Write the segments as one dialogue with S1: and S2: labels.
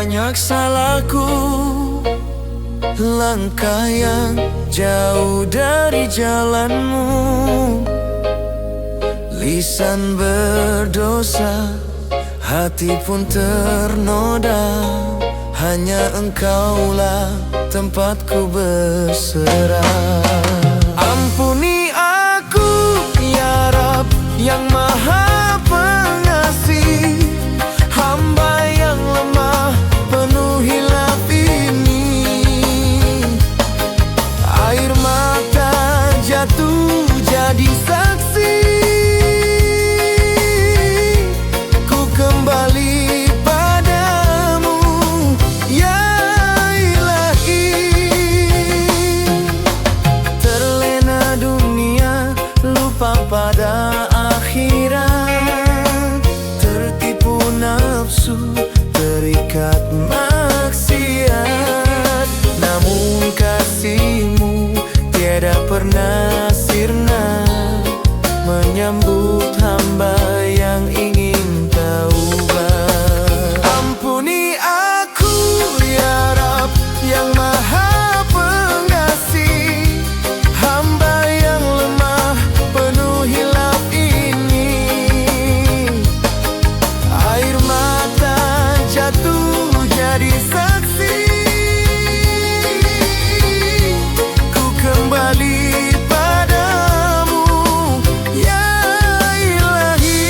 S1: banyak salahku, langkah yang jauh dari jalanmu. Lisan berdosa, hati pun ternoda. Hanya engkaulah tempatku berserah. Ampuni aku ya Rab yang Maha Pengasih, hamba yang lemah penuh hilaf ini. Air mata jatuh jadi saksi, ku kembali padamu ya Ilahi. Terlena dunia, lupa pada akhirat, tertipu nafsu, terikat maksiat. Namun kasih-Mu tiada pernah sirna, menyambut hamba yang ingin taubat. Ampuni aku ya Rab yang Maha Pengasih, hamba yang lemah penuh hilaf ini. Air mata jatuh jadi saksi, ku kembali padamu ya Ilahi.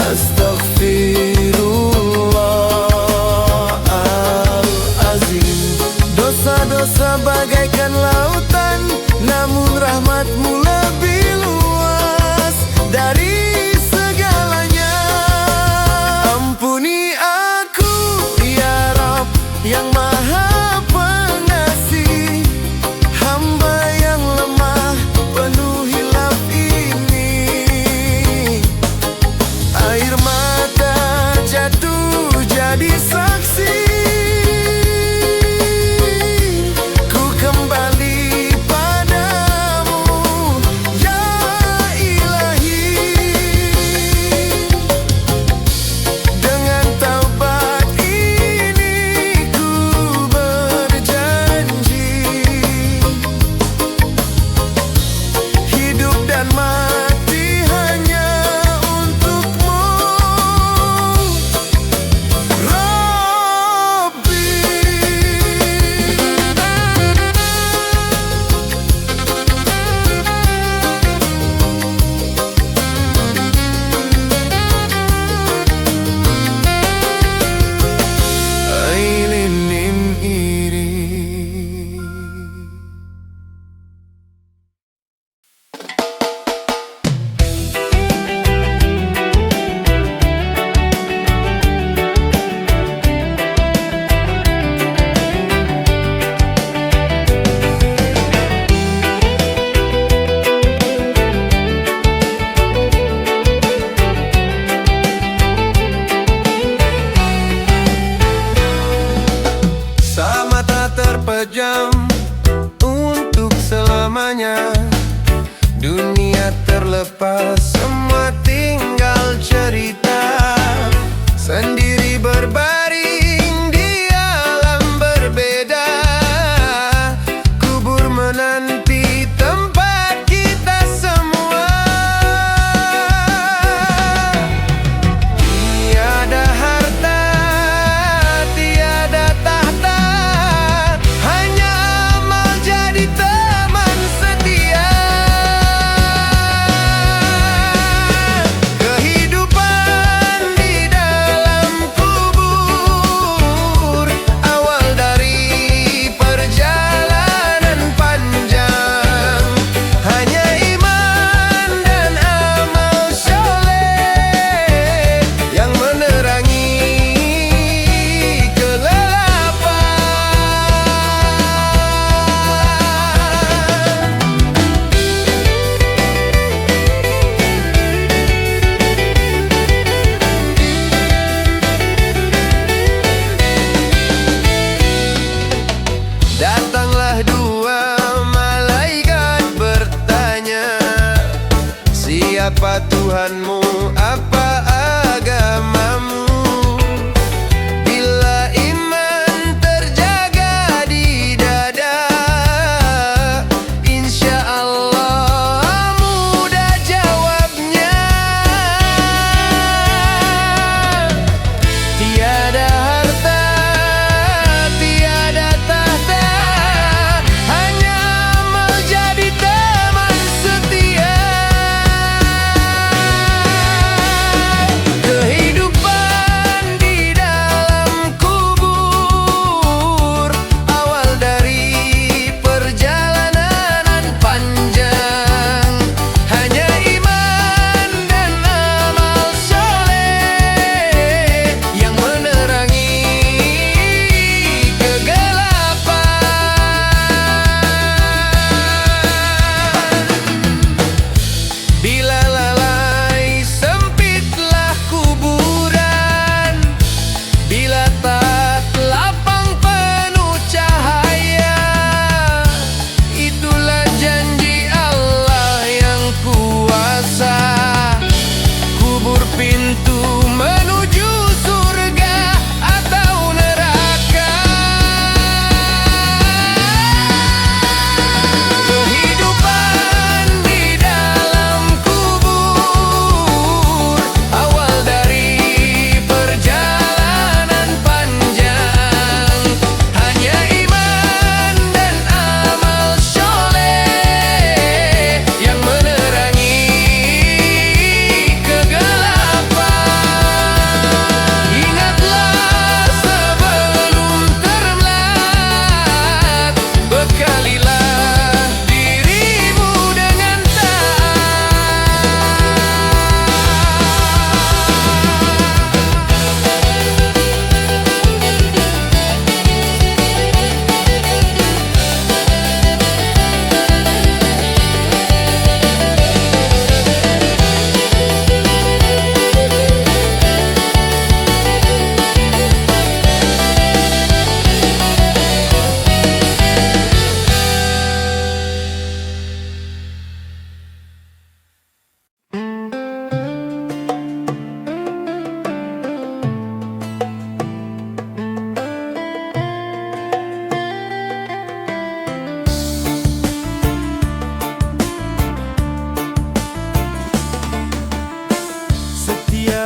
S1: Astagfirullahalazim. Dosa-dosa bagaikan lautan, namun rahmat-Mu lebih luas dari segalanya. Ampuni aku ya Rab yang Maha Pengasih, hamba yang lemah penuh hilaf ini. Air mata jatuh jadi saksi, ku kembali padamu ya Ilahi. Dengan taubat ini ku berjanji, hidup dan mati hanya untuk-Mu Rabbi. Ailinim iri. Saat mata terpejam untuk selamanya, dunia terlepas, semua tinggal cerita. Sendiri berbaring di alam berbeda, kubur menanti tempat kita semua. Tiada harta, tiada tahta, hanya amal jadi teman setia.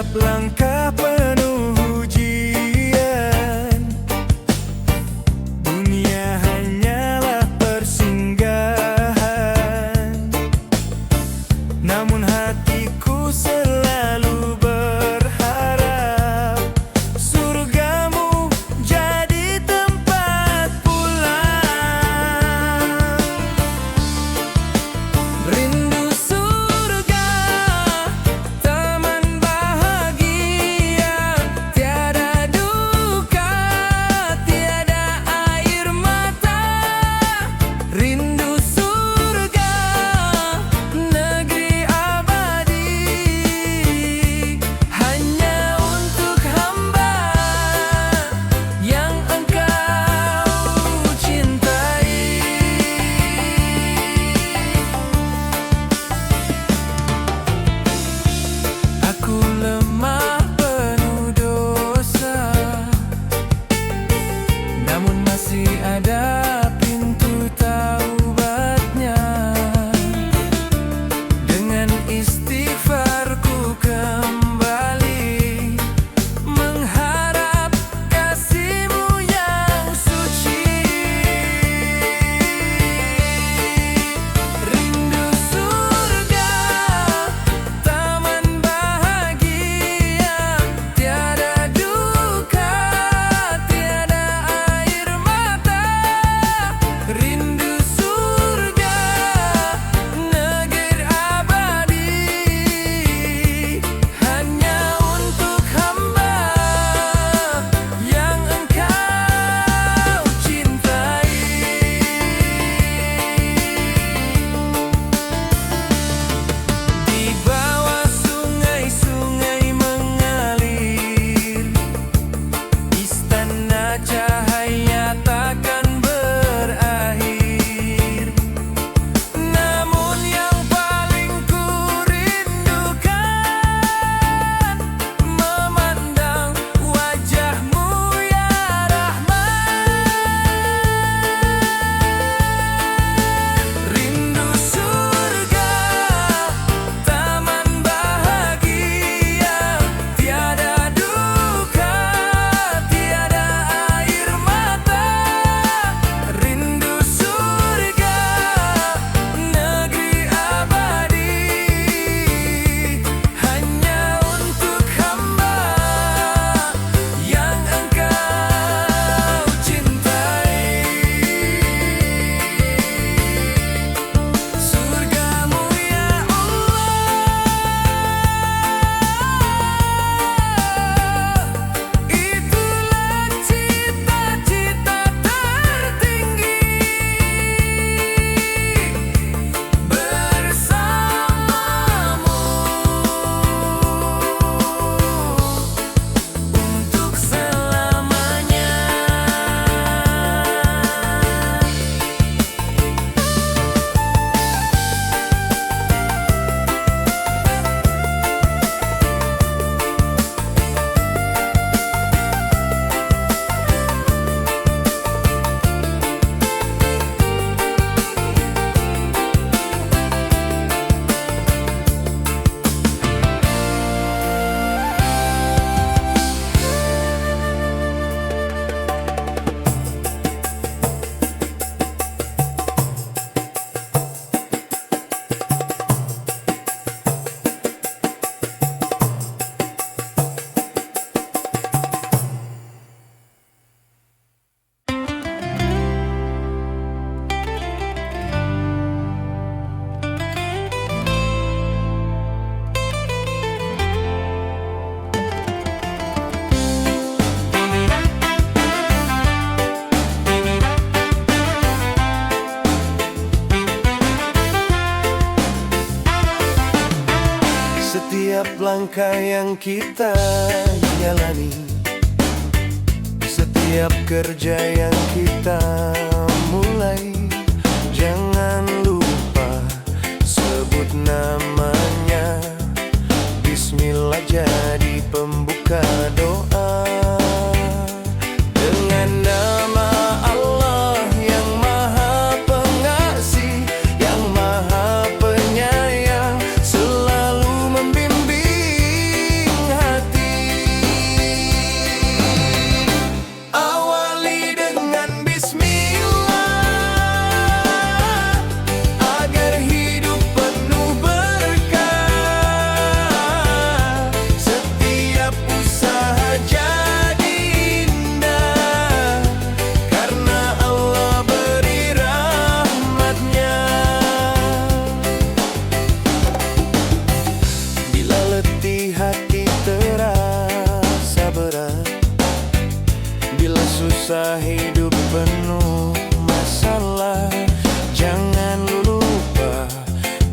S1: Setiap langkah penuh ujian, dunia hanyalah persinggahan. Namun hatiku selalu berharap surgamu jadi tempat pulang. Rindu surga, taman bahagia, tiada duka, tiada air mata. Rindu surga, negeri abadi, hanya untuk hamba yang engkau cintai. Aku lemah penuh dosa, namun masih ada pintu taubatnya. Dengan istighfarku kembali mengharap kasih-Mu yang suci. Rindu surga, taman bahagia, tiada duka, tiada air mata. Rindu surga, negeri abadi, hanya untuk hamba yang engkau cintai. Di bawah sungai-sungai mengalir, istana cahaya takkan berakhir. Namun yang paling ku rindukan, memandang wajah-Mu ya Rahman. Rindu surga, taman bahagia, tiada duka, tiada air mata. Rindu surga, negeri abadi, hanya untuk hamba yang engkau cintai. Surga-Mu ya Allah, itulah cita-cita tertinggi. Bersamamu untuk selamanya. Setiap langkah yang kita jalani, setiap kerja yang kita mulai, jangan lupa sebut namanya. Bismillah jadi pembuka doa. Dengan nama Allah yang Maha Pengasih, yang Maha Penyayang, selalu membimbing hati. masa hidup penuh masalah, jangan lupa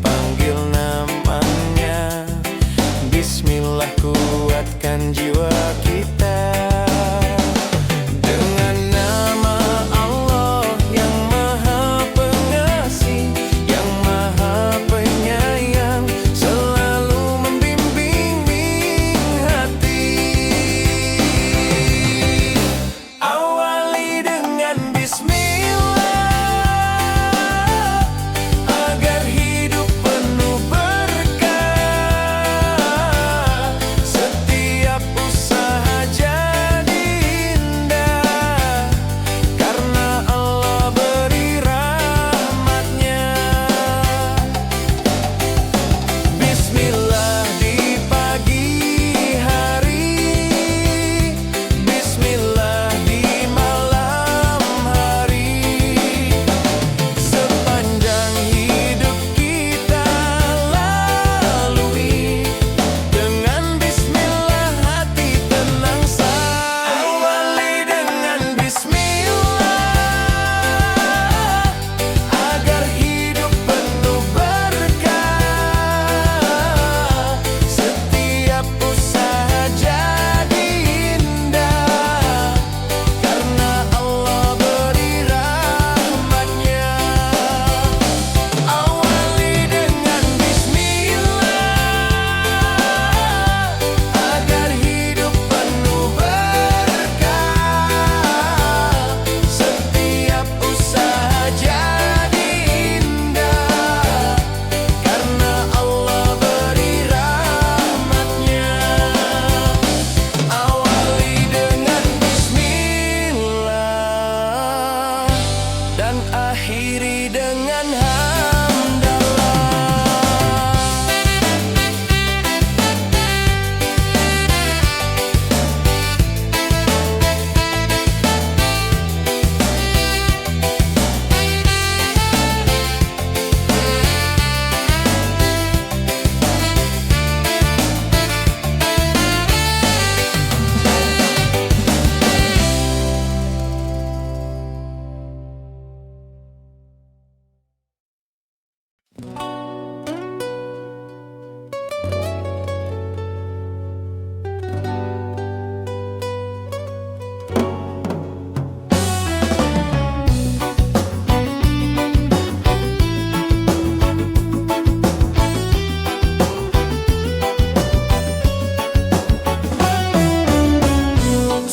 S1: panggil namanya. Bismillah, kuatkan jiwa kita. Dengan nama Allah yang Maha Pengasih, yang Maha Penyayang, selalu membimbing hati. Awali dengan bismillah, agar hidup penuh berkah. Setiap usaha jadi indah, karena Allah beri rahmatnya. Bismillah di pagi hari, bismillah di malam hari. Sepanjang hidup kita lalui, dengan bismillah hati tenang say. Awali dengan bismillah, agar hidup penuh berkah. Setiap usaha jadi indah, karena Allah beri rahmatnya. Awali dengan bismillah, agar hidup penuh berkah. Setiap usaha jadi indah, karena Allah beri rahmatnya. Awali dengan bismillah, dan akhiri dengan hamdalah.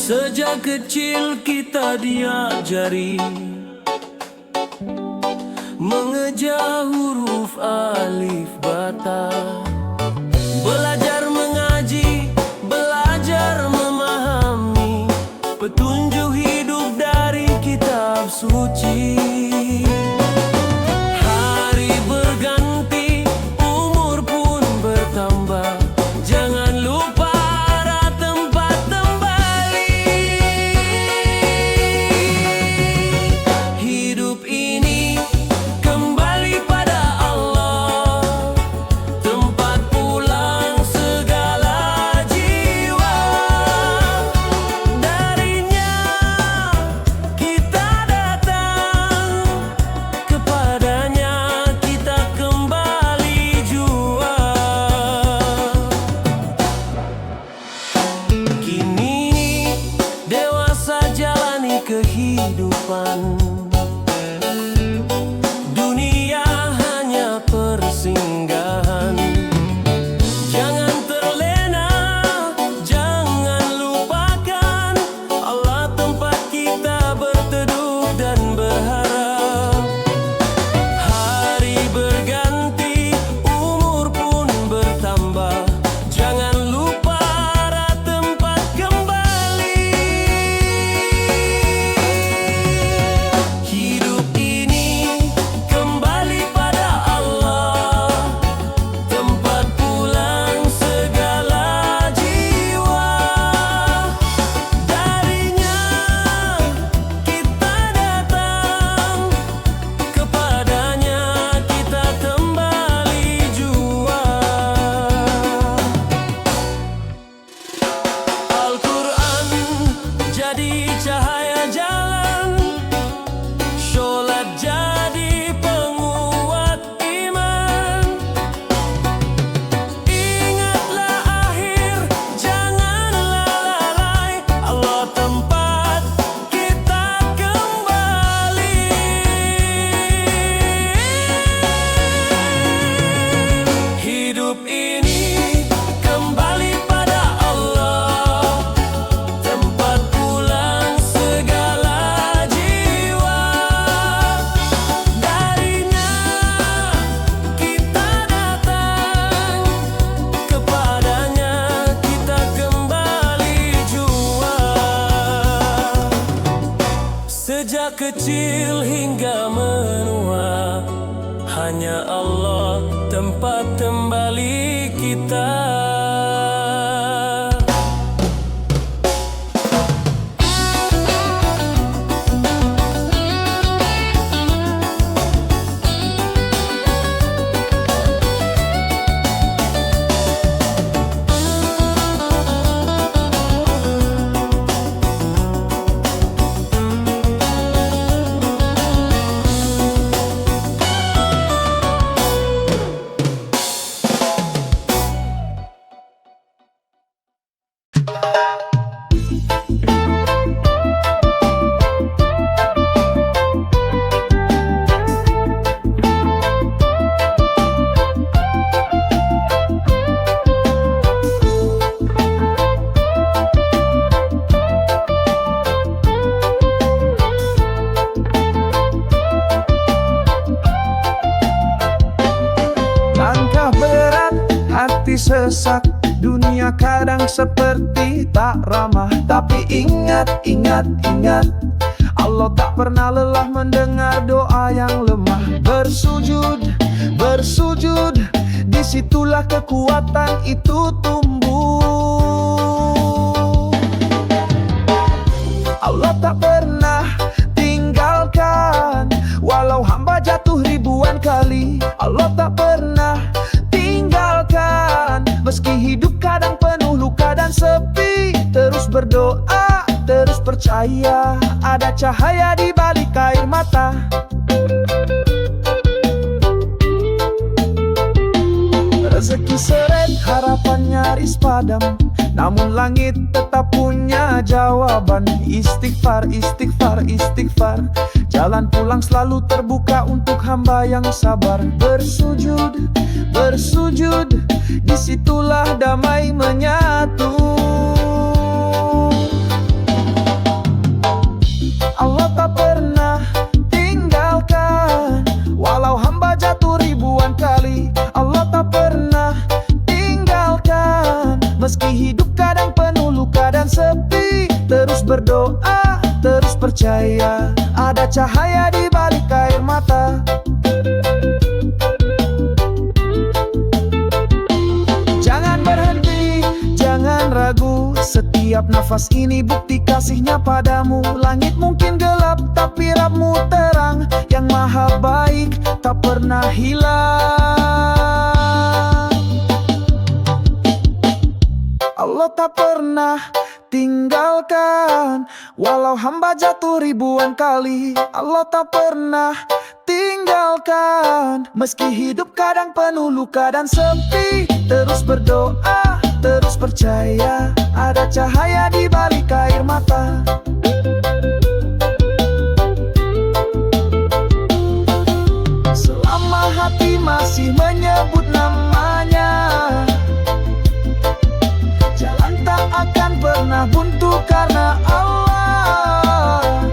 S1: Sejak kecil kita diajari mengejar huruf alif bata, belajar mengaji, belajar memahami petunjuk hidup dari kitab suci. Hari berganti, umur pun bertambah, jangan lupa arah tempat kembali. Hidup ini kembali pada Allah, tempat pulang segala jiwa. Darinya kita datang, kepadanya kita kembali jua. Kini dewasa jalani kehidupan, dunia hanya persinggahan. Jangan terlena, jangan lupakan Allah, tempat kita berteduh dan berharap. Hari berganti, umur pun bertambah, jangan lupa arah tempat kembali. sejak kecil hingga menua, hanya Allah tempat kembali kita.
S2: Langkah berat, hati sesak, dunia kadang seperti tak ramah. Tapi ingat, ingat, ingat, Allah tak pernah lelah mendengar doa yang lemah. Bersujud, bersujud, disitulah kekuatan itu tumbuh. Allah tak pernah tinggalkan, walau hamba jatuh ribuan kali. Allah tak pernah tinggalkan, meski hidup kadang penuh luka dan sepi. Terus berdoa, terus percaya, ada cahaya di balik air mata. Rezeki seret, harapan nyaris padam, namun langit tetap punya jawaban. Istighfar, istighfar, istighfar, jalan pulang selalu terbuka untuk hamba yang sabar. Bersujud, bersujud, disitulah damai menyatu. Allah tak pernah tinggalkan, walau hamba jatuh ribuan kali. Allah tak pernah tinggalkan, meski hidup kadang penuh luka dan sepi. Terus berdoa, terus percaya, ada cahaya di balik air mata. Jangan berhenti, jangan ragu, setiap nafas ini bukti kasihnya padamu. Langit mungkin gelap, tapi Rabbmu terang, yang maha baik tak pernah hilang. Allah tak pernah tinggalkan, walau hamba jatuh ribuan kali. Allah tak pernah tinggalkan, meski hidup kadang penuh luka dan sepi. Terus berdoa, terus percaya, ada cahaya di balik air mata. Selama hati masih menyebut namanya, jalan tak akan pernah buntu karena Allah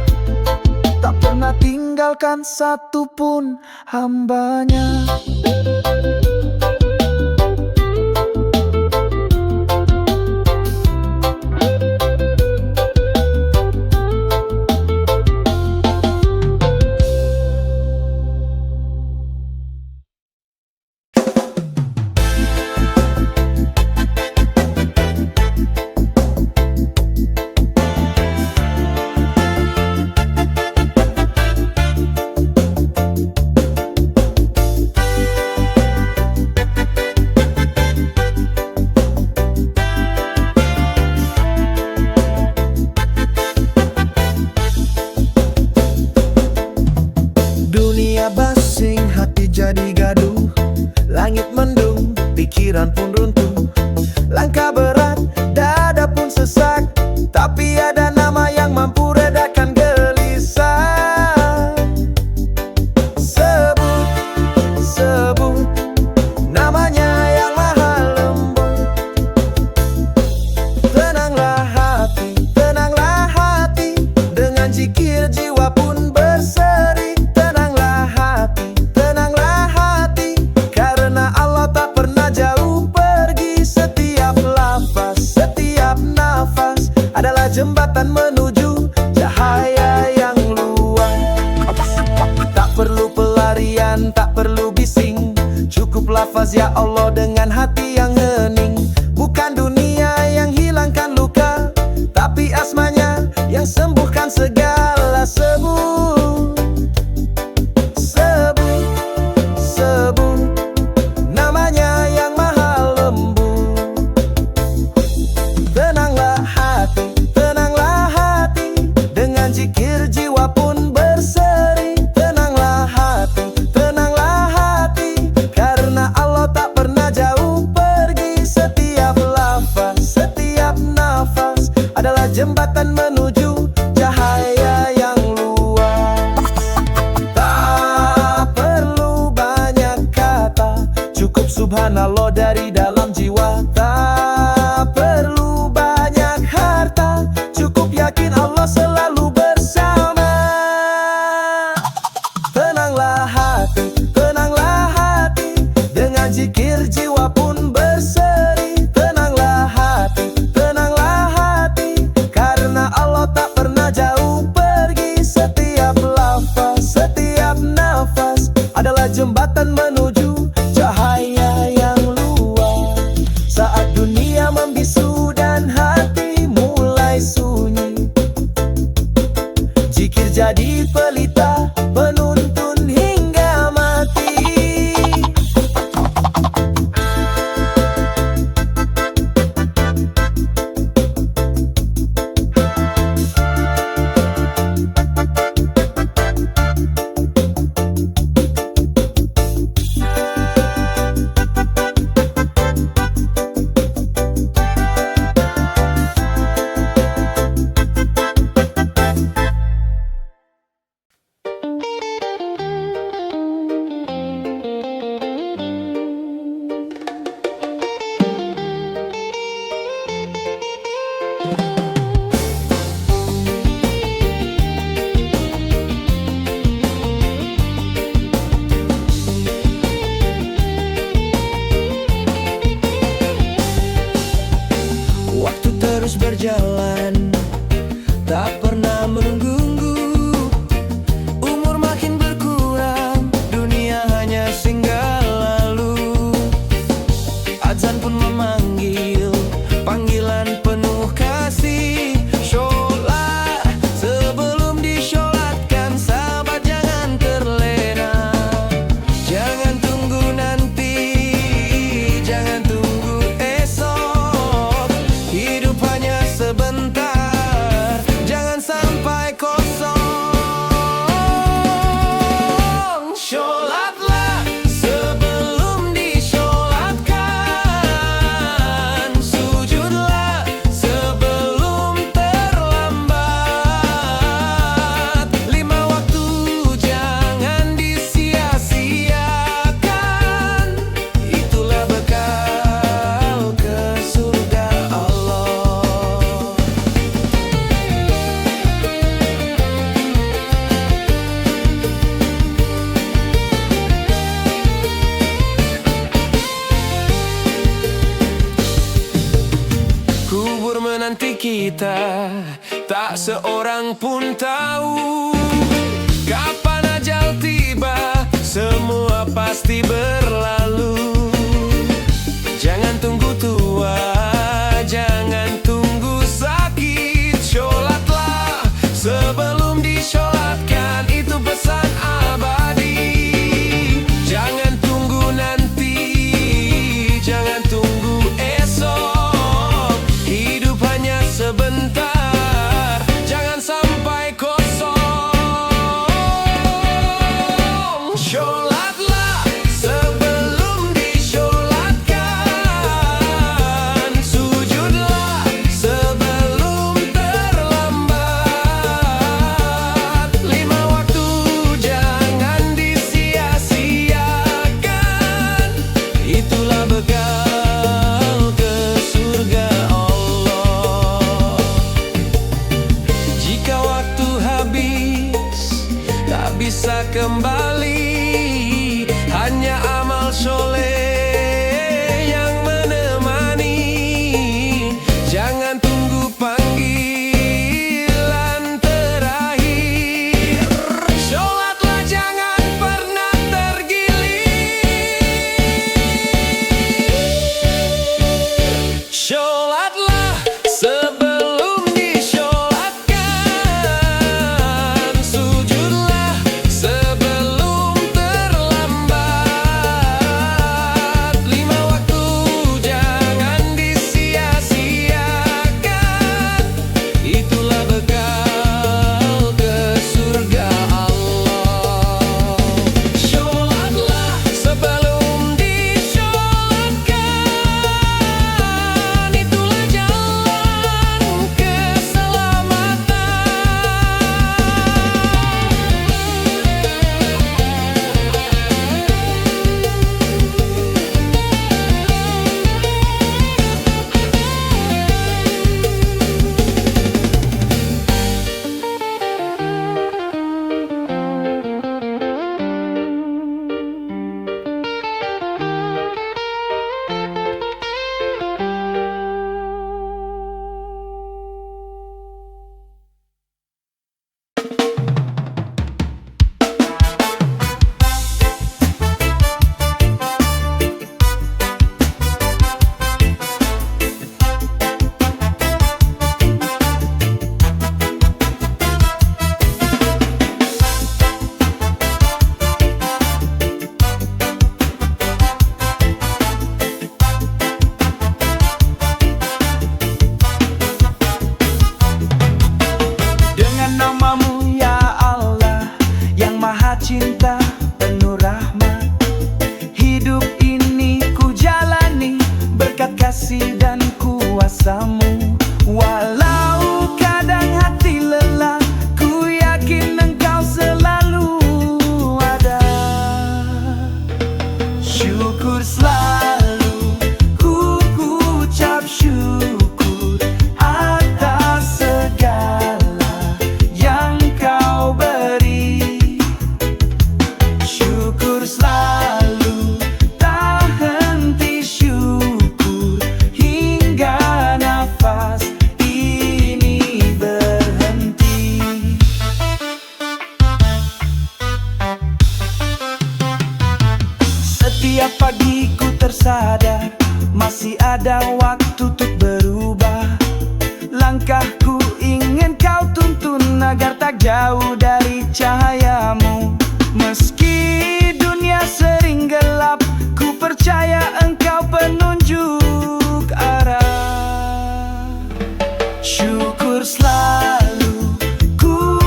S2: tak pernah tinggalkan satupun hambanya. Dunia basing, hati jadi gaduh, langit mendung, pikiran pun runtuh. Langkah berat, dada pun sesak, tapi ada nama yang mampu redakan gelisah. Sebut, sebut namanya yang maha lembut. Tenanglah hati, dengan zikir jiwa pun berseri. Tenanglah hati, karena Allah tak pernah jauh pergi. Setiap lafaz, setiap nafas adalah jembatan menuju cahaya yang luas. jembatan menuju cahaya yang luas. Tak perlu banyak kata, cukup subhanallah dari dalam jiwa. Tak perlu banyak harta, cukup yakin Allah selalu bersama. Tenanglah hati, dengan zikir jiwa pun berseri. Tenanglah hati, karena Allah tak pernah jauh pergi. Setiap lafaz, setiap nafas adalah jembatan menuju cahaya yang luas. Saat dunia membisu dan hati mulai sunyi, zikir jadi pelita penuntun hingga mati. Waktu terus berjalan, tak pernah menunggu. Umur makin berkurang, dunia hanya singgah lalu. Azan pun memanggil, panggilan penuh kasih. Sholat, sebelum disholatkan, sahabat jangan terlena. Jangan tunggu nanti, jangan tunggu esok. Hidup hanya sebentar, jangan sampai kosong. Sholatlah sebelum disholatkan, sujudlah sebelum terlambat. 5 waktu jangan disia-siakan, itulah bekal ke surga Allah. Kubur menanti kita, tak seorang pun tahu kapan ajal tiba, semua pasti berlalu. Jangan tunggu tua, jangan tunggu sakit. Sholatlah sebelum disholatkan, itu pesan abadi. Jangan tunggu nanti, jangan tunggu esok. Hidup hanya sebentar, jangan sampai kosong. Sholatlah sebelum disholatkan, sujudlah sebelum terlambat. 5 waktu jangan disia-siakan, itulah bekal ke surga Allah. Jika waktu habis, tak bisa kembali, hanya amal soleh yang menemani. Jangan tunggu panggilan terakhir, sholatlah jangan pernah tergilir. Sholatlah sebelum disholatkan, sujudlah sebelum Syukur selalu ku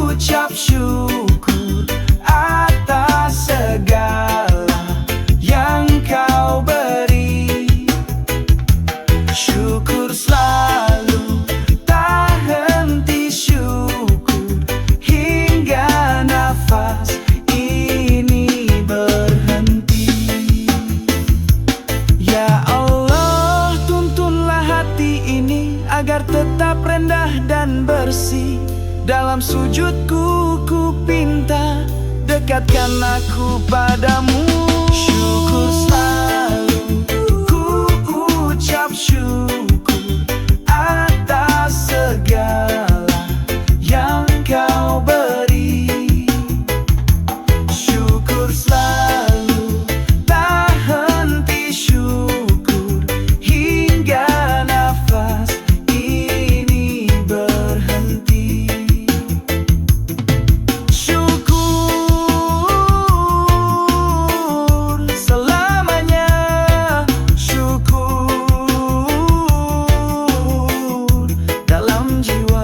S2: ucap syukur atas segala yang kau beri. Syukur selalu tak henti syukur hingga nafas ini berhenti. Ya Allah, tuntunlah hati ini agar tetap rendah dan bersih. Dalam sujudku ku pinta, dekatkan aku padamu. Syukur selalu ku ucap syukur atas segala yang kau beri. Syukur selalu tak henti syukur hingga nafas ini berhenti. Syukur selamanya, syukur dalam jiwa.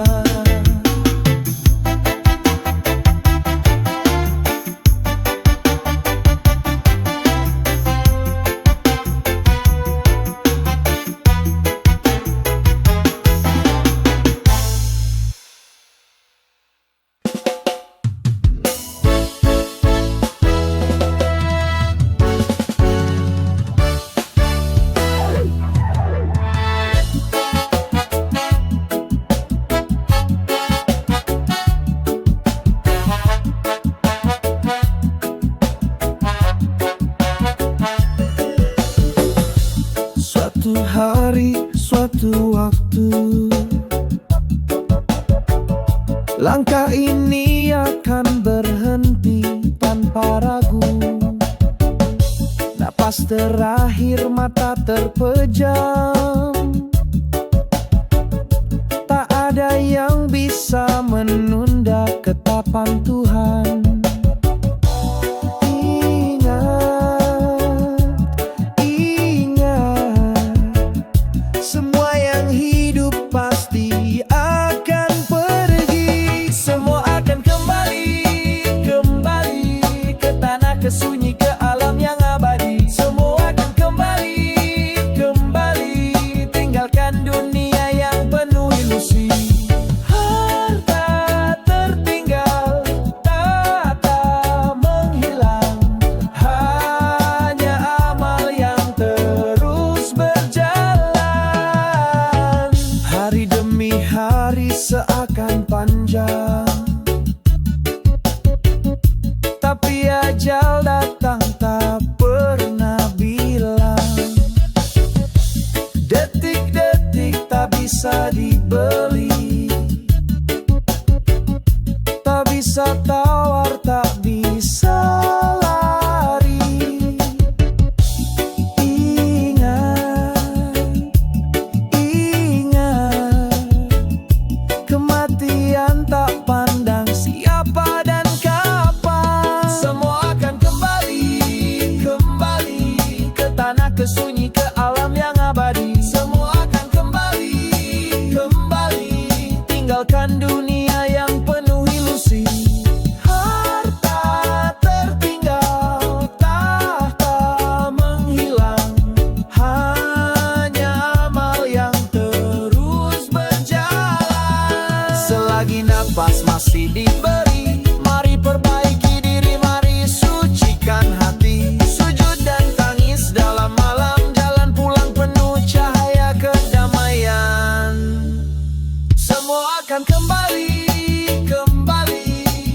S2: Suatu hari, suatu waktu, langkah ini akan berhenti tanpa ragu. Napas terakhir, mata terpejam. Tak ada yang bisa menunda ketetapan Tuhan. Semua yang hidup pasti akan pergi. Semua akan kembali ke tanah kesunyi, ke alam yang abadi. Semua akan kembali tinggalkan dunia yang penuh ilusi. Harta tertinggal, tata menghilang, hanya amal yang terus berjalan. Hari demi hari seakan panjang, tapi ajal datang tak pernah bilang. Detik-detik tak bisa dibeli, tak bisa tawar, tak bisa lari. Kematian tak pandang siapa dan kapan. Semua akan kembali ke tanah kesunyi, ke alam yang abadi. Semua akan kembali tinggalkan dunia yang penuh ilusi. Harta tertinggal, tahta menghilang, hanya amal yang terus berjalan. Selagi nafas masih diberi, mari perbaiki diri, mari sucikan hati. Sujud dan tangis dalam malam, jalan pulang penuh cahaya kedamaian. Semua akan kembali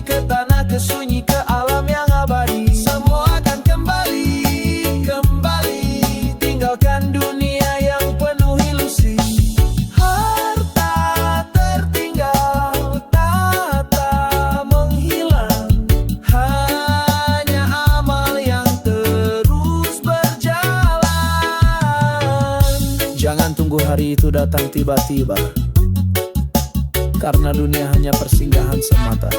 S2: ke tanah kesunyi, ke alam yang abadi. Semua akan kembali tinggalkan dunia yang penuh ilusi. Harta tertinggal, tata menghilang, hanya amal yang terus berjalan. Jangan tunggu hari itu datang tiba-tiba, karena dunia hanya persinggahan semata.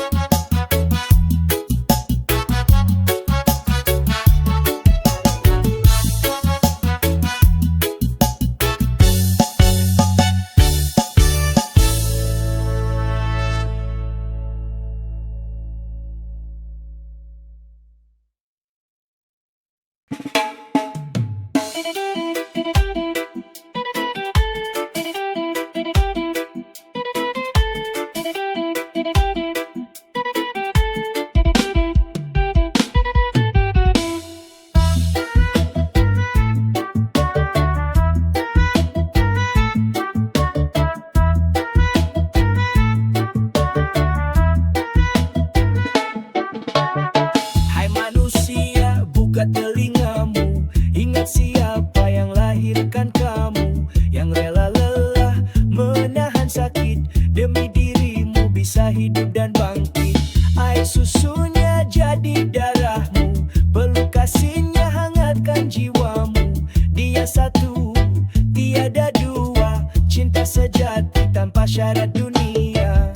S2: hati tanpa syarat dunia.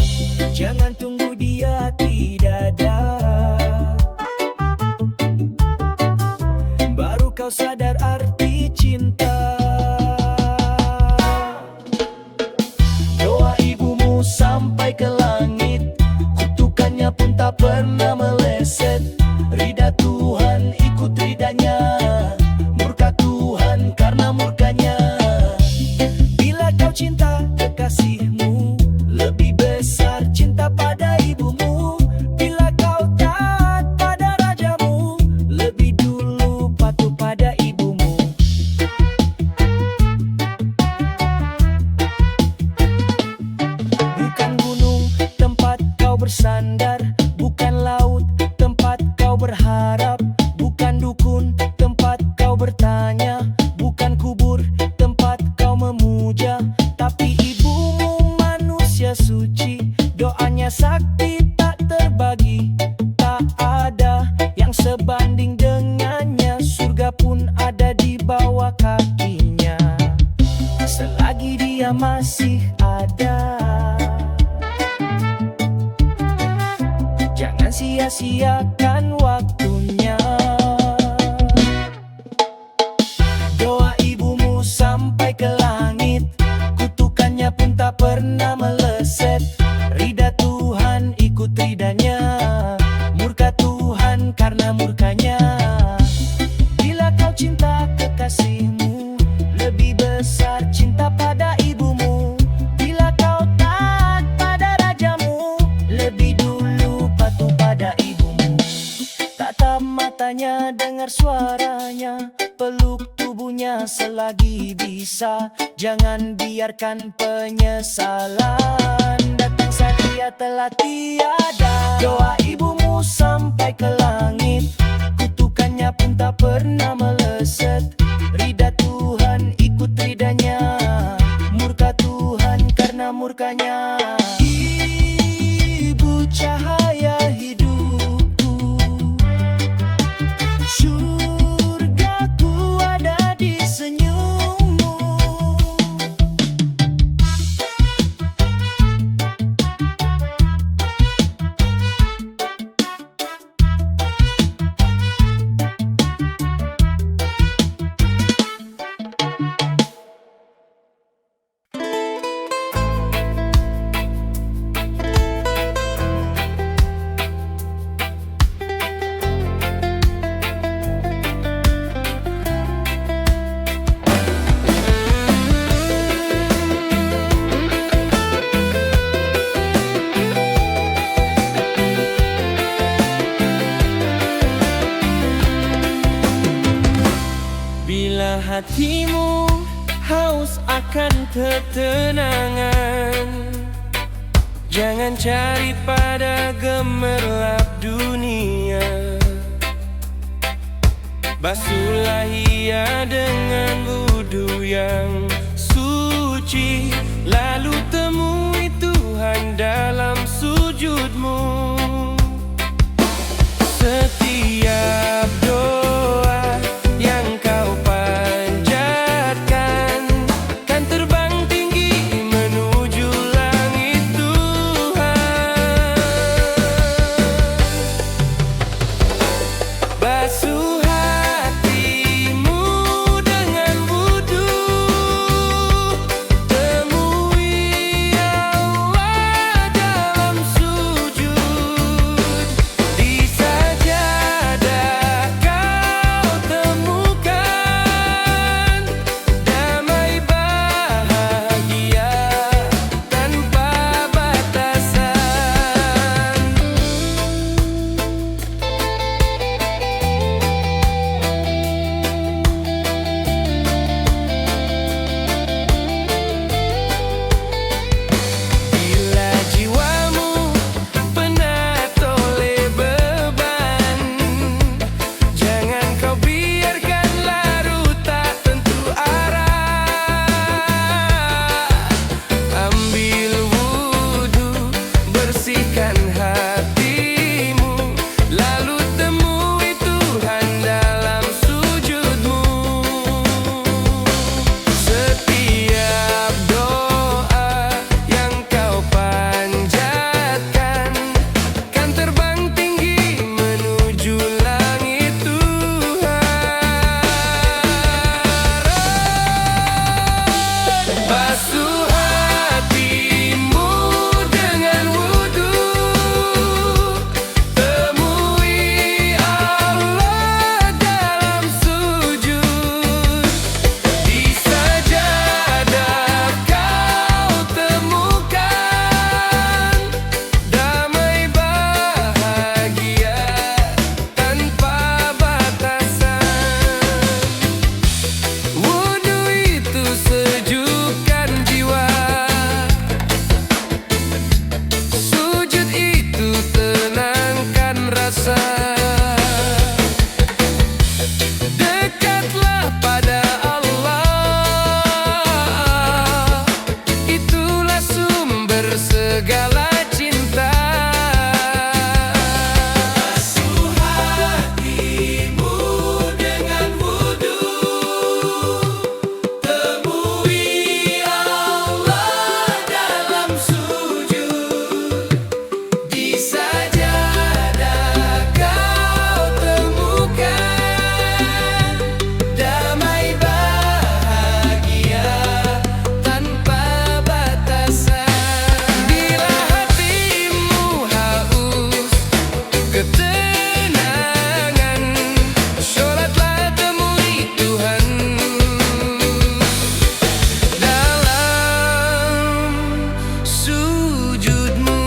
S2: Jangan tunggu dia tidak ada, baru kau sadar arti cinta. Doa ibumu sampai ke langit, kutukannya pun tak pernah meleset. Ridha Tuhan ikut ridanya, murka Tuhan karena murkanya. Bila kau cinta kekasihmu, lebih besar cinta pada ibumu. Bila kau taat pada rajamu, lebih dulu patuh pada ibumu. Bukan gunung tempat kau bersandar, bukan laut tempat kau berharap, bukan dukun tempat kau bertanya, bukan kubur tempat kau memuja. Tapi ibumu manusia suci, doanya sakti tak terbagi. Tak ada yang sebanding dengannya, surga pun ada di bawah kakinya. Selagi dia masih ada, jangan sia-siakan waktunya. Doa ibumu sampai ke langit, kutukannya pun tak pernah meleset. Ridha Tuhan ikut ridanya, murka Tuhan karena murkanya. Bila kau cinta kekasihmu, lebih besar cinta pada ibumu. Bila kau taat pada rajamu, lebih dulu patuh pada ibumu. Tatap matanya, dengar suaranya, peluk tubuhnya selagi bisa. Jangan biarkan penyesalan datang saat dia telah tiada. Doa ibumu sampai ke langit, kutukannya pun tak pernah meleset. Ridha Tuhan ikut ridanya, murka Tuhan karena murkanya. Ibu cahaya hidupku, surgaku ada di senyummu.
S1: Bila hatimu haus akan ketenangan, jangan cari pada gemerlap dunia. Basuhlah ia dengan wudu yang suci, lalu temui Tuhan dalam sujudmu. Setiap doa yang kau panjatkan kan terbang tinggi menuju langit Tuhan. Basuh hatimu dengan wudu, temui bersegala cinta. Basuh hatimu dengan wudu, temui Allah dalam sujud. Di sajadah kau temukan damai bahagia tanpa batasan. Bila hatimu haus ketenangan, sholatlah temui Tuhan dalam sujudmu.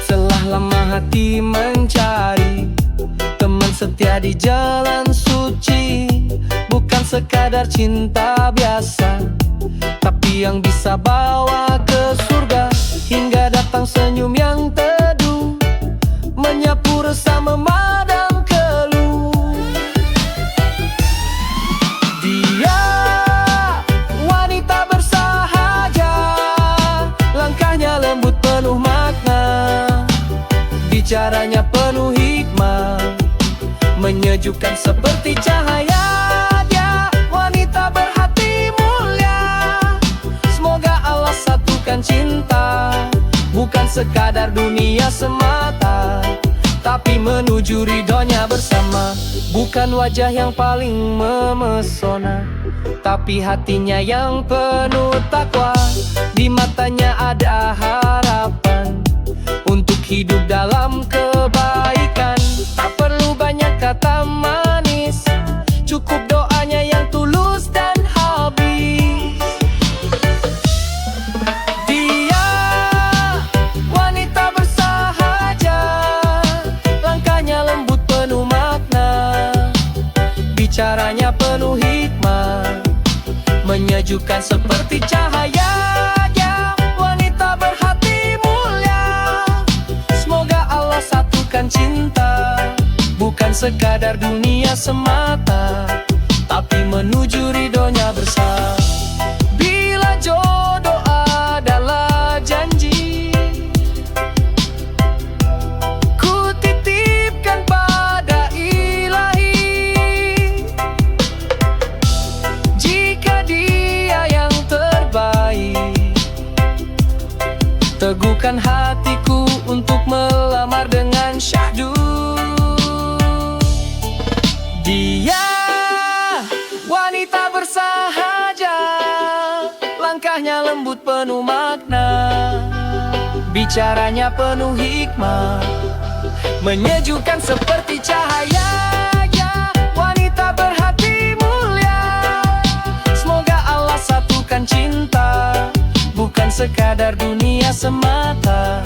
S1: Telah lama hati mencari teman setia di jalan suci, bukan sekadar cinta biasa, tapi yang bisa bawa ke surga. Hingga datang senyum yang teduh, menyapu resah memadam keluh. Dia wanita bersahaja, langkahnya lembut penuh makna, bicaranya penuh hikmah, menyejukkan seperti cahaya. Dia wanita berhati mulia, semoga Allah satukan cinta, bukan sekadar dunia semata, tapi menuju ridhonya bersama. Bukan wajah yang paling memesona, tapi hatinya yang penuh takwa. Di matanya ada harapan untuk hidup dalam kebaikan. Tak perlu banyak kata manis, cukup doanya yang tulus dan habis. Dia wanita bersahaja, langkahnya lembut penuh makna, bicaranya penuh hikmah, menyejukkan seperti cahaya. Dia wanita berhati mulia, semoga Allah satukan cinta, bukan sekadar dunia semata, tapi menuju ridhonya bersama. Bila jodoh adalah janji, ku titipkan pada Ilahi. Jika dia yang terbaik, teguhkan hatiku untuk melamar dengan syahdu. Dia wanita bersahaja, langkahnya lembut penuh makna, bicaranya penuh hikmah, menyejukkan seperti cahaya. Ya, wanita berhati mulia, semoga Allah satukan cinta, bukan sekadar dunia semata,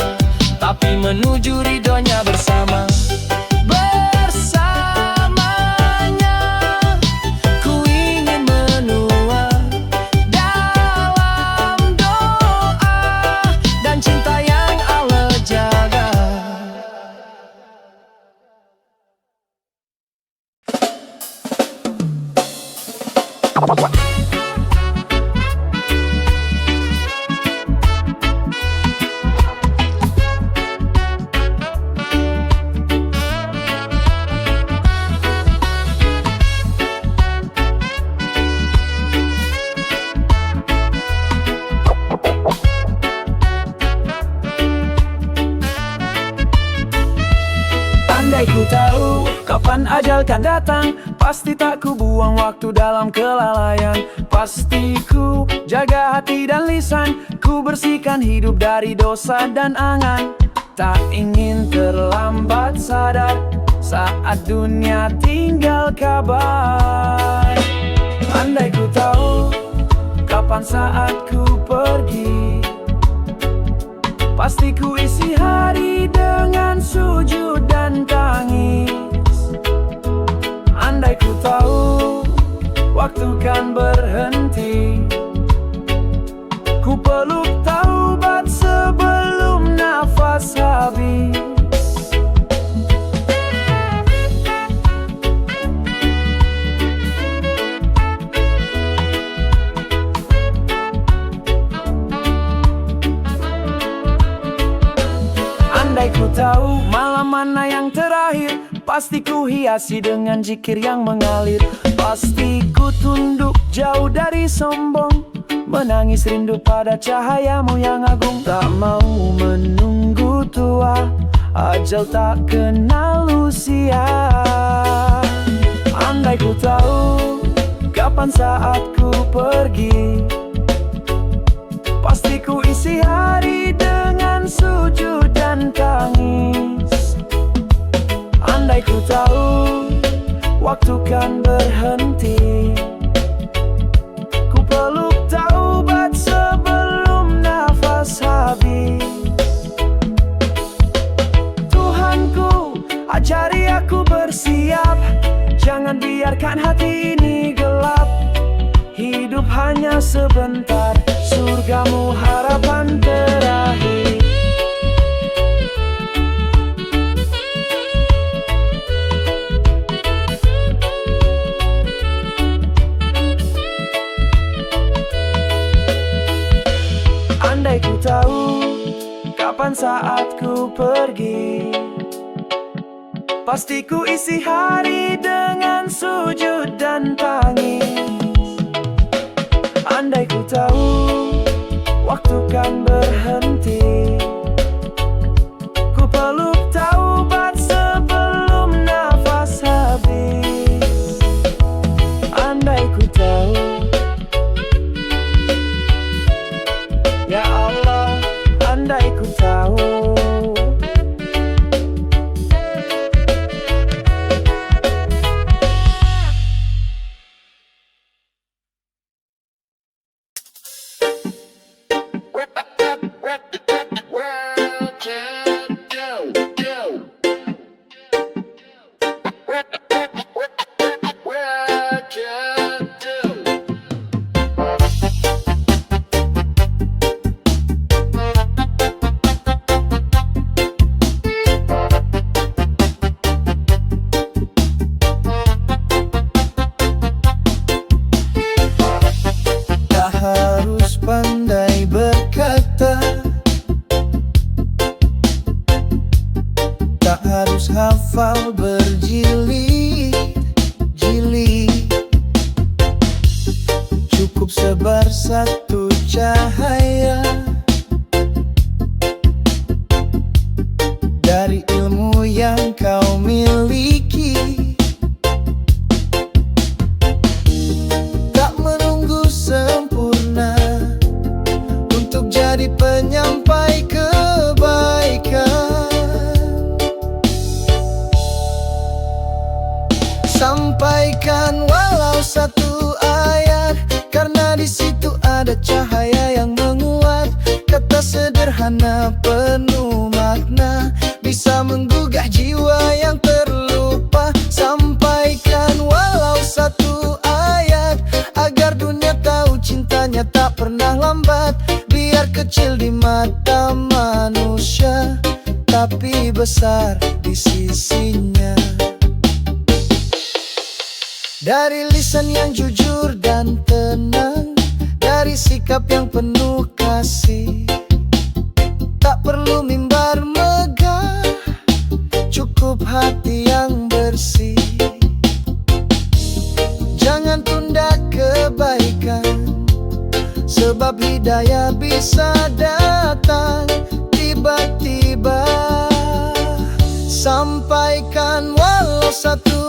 S1: tapi menuju ridhonya bersama. Bersamanya ku ingin menua dalam doa dan cinta yang Allah jaga.
S2: Kapan ajal kan datang, pasti tak ku buang waktu dalam kelalaian. Pasti ku jaga hati dan lisan, ku bersihkan hidup dari dosa dan angan. Tak ingin terlambat sadar saat dunia tinggal kabar. Andai ku tahu kapan saat ku pergi, pasti ku isi hari dengan sujud dan tangis. Andai ku tahu waktu kan berhenti, ku peluk taubat sebelum nafas habis. Andai ku tahu malam mana yang terakhir, pasti ku hiasi dengan zikir yang mengalir. Pasti ku tunduk jauh dari sombong, menangis rindu pada cahayamu yang agung. Tak mau menunggu tua, ajal tak kenal usia. Andai ku tahu kapan saat ku pergi, pasti ku isi hari dengan sujud dan tangis. Andai ku tahu waktu kan berhenti, ku peluk taubat sebelum nafas habis. Tuhanku, ajari aku bersiap, jangan biarkan hati ini gelap. Hidup hanya sebentar, surgamu harapan terakhir. Andai ku tahu kapan saat ku pergi, pasti ku isi hari dengan sujud dan tangis. Andai ku tahu waktu kan berhenti, ku peluk taubat sebelum nafas habis. Andai ku tahu, ya Allah, andai ku tahu. Tak harus pandai berkata, tak harus hafal berjilid-jilid, cukup sebar satu cahaya dari ilmu yang kau miliki. Tak menunggu sempurna untuk jadi penyampai kebaikan. Sampaikan walau satu ayat, karena di situ ada cahaya yang menguat. Kata sederhana penuh makna, bisa menggugah jiwa yang terlupa. Sampaikan walau satu ayat, agar dunia tahu cintanya tak pernah lambat. Biar kecil di mata manusia, tapi besar di sisinya. Dari lisan yang jujur dan tenang, dari sikap yang penuh kasih, tak perlu mimbar megah, cukup hati yang bersih. Jangan tunda kebaikan, sebab hidayah bisa datang tiba-tiba. Sampaikan walau satu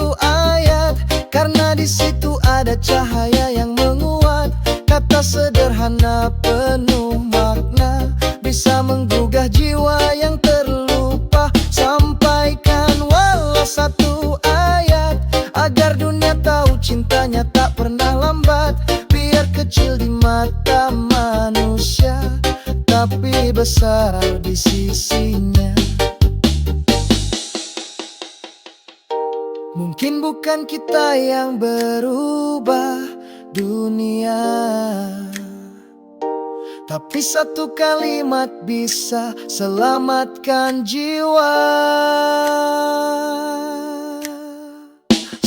S2: cahaya yang menguat. Kata sederhana penuh makna, bisa menggugah jiwa yang terlupa. Sampaikan walau satu ayat, agar dunia tahu cintanya tak pernah lambat. Biar kecil di mata manusia, tapi besar di sisinya. Mungkin bukan kita yang berubah dunia, tapi satu kalimat bisa selamatkan jiwa.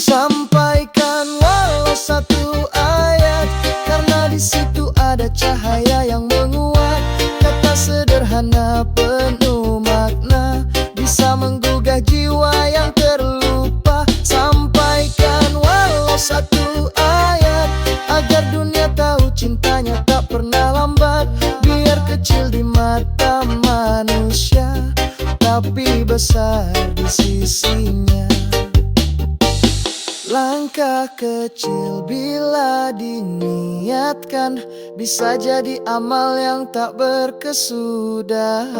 S2: Sampaikan walau satu ayat, karena di situ ada cahaya yang menguat. Kata sederhana penuh makna, bisa menggugah jiwa yang terlupa. Sampaikan walau satu ayat, agar dunia tahu cintanya tak pernah lambat. Biar kecil di mata manusia, tapi besar di sisinya. Langkah kecil bila diniatkan, bisa jadi amal yang tak berkesudahan.